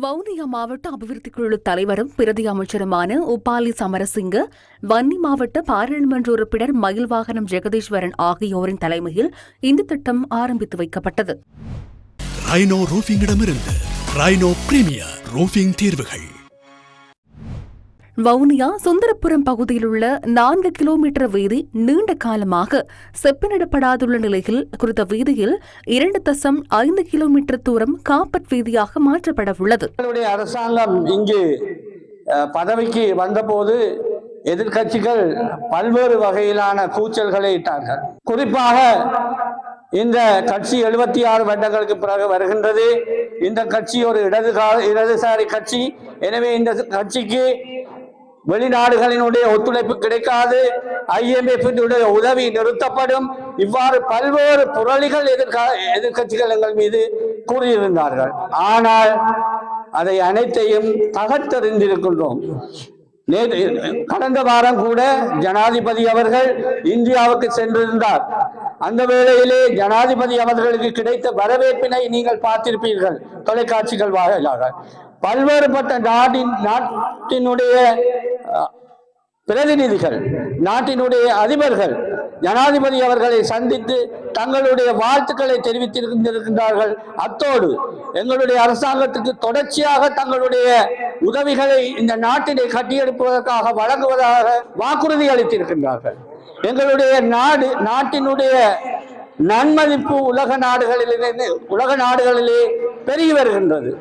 வவுனியா மாவட்ட அபிவிருத்தி குழு தலைவரும் பிரதி அமைச்சருமான உபாலி சமரசிங்க, வன்னி மாவட்ட பாராளுமன்ற உறுப்பினர் மயில்வாகனம் ஜெகதீஸ்வரன் ஆகியோரின் தலைமையில் இந்த திட்டம் ஆரம்பித்து வைக்கப்பட்டது. ரைனோ ரூஃபிங்கிடமிருந்து ரைனோ பிரீமியர் ரூஃபிங் தீர்வுகள். வவுனியா சுந்தரபுரம் பகுதியில் உள்ள 4 கிலோமீட்டர் வீதி நீண்ட காலமாக செப்பனிடப்படாதுள்ள நிலையில் குறித்த வீதியில் 2.5 கிலோமீட்டர் தூரம் காப்பட் வீதியாக மாற்றப்பட உள்ளது. அரசாங்கம் இங்கு பதவிக்கு வந்தபோது எதிர்கட்சிகள் பல்வேறு வகையிலான கூச்சல்களை இட்டார்கள். குறிப்பாக இந்த கட்சி 76 வருடங்களுக்கு பிறகு வருகின்றது. இந்த கட்சி ஒரு இடதுசாரி கட்சி. எனவே இந்த கட்சிக்கு வெளிநாடுகளினுடைய ஒத்துழைப்பு கிடைக்காது, IMF உதவி நிறுத்தப்படும், இவ்வாறு பல்வேறு புரளிகள் எதிர்கட்சிகள் எங்கள் மீது கூறியிருந்தார்கள். ஆனால் அதை அனைத்தையும் தகர்த்தெறிந்திருக்கின்றோம். கடந்த வாரம் கூட ஜனாதிபதி அவர்கள் இந்தியாவுக்கு சென்றிருந்தார். அந்த வேளையிலே ஜனாதிபதி அவர்களுக்கு கிடைத்த வரவேற்பினை நீங்கள் பார்த்திருப்பீர்கள் தொலைக்காட்சிகள் வாயிலாக. பல்வேறுபட்ட நாட்டினுடைய பிரதிநிதிகள், நாட்டினுடைய அதிபர்கள் ஜனாதிபதி அவர்களை சந்தித்து தங்களுடைய வாழ்த்துக்களை தெரிவித்திருக்கின்றார்கள். அத்தோடு எங்களுடைய அரசாங்கத்துக்கு தொடர்ச்சியாக தங்களுடைய உதவிகளை இந்த நாட்டினை கட்டியெழுப்புவதற்காக வழங்குவதாக வாக்குறுதி அளித்திருக்கின்றார்கள். எங்களுடைய நாட்டினுடைய நன்மதிப்பு உலக நாடுகளிலே பெருகி வருகின்றது.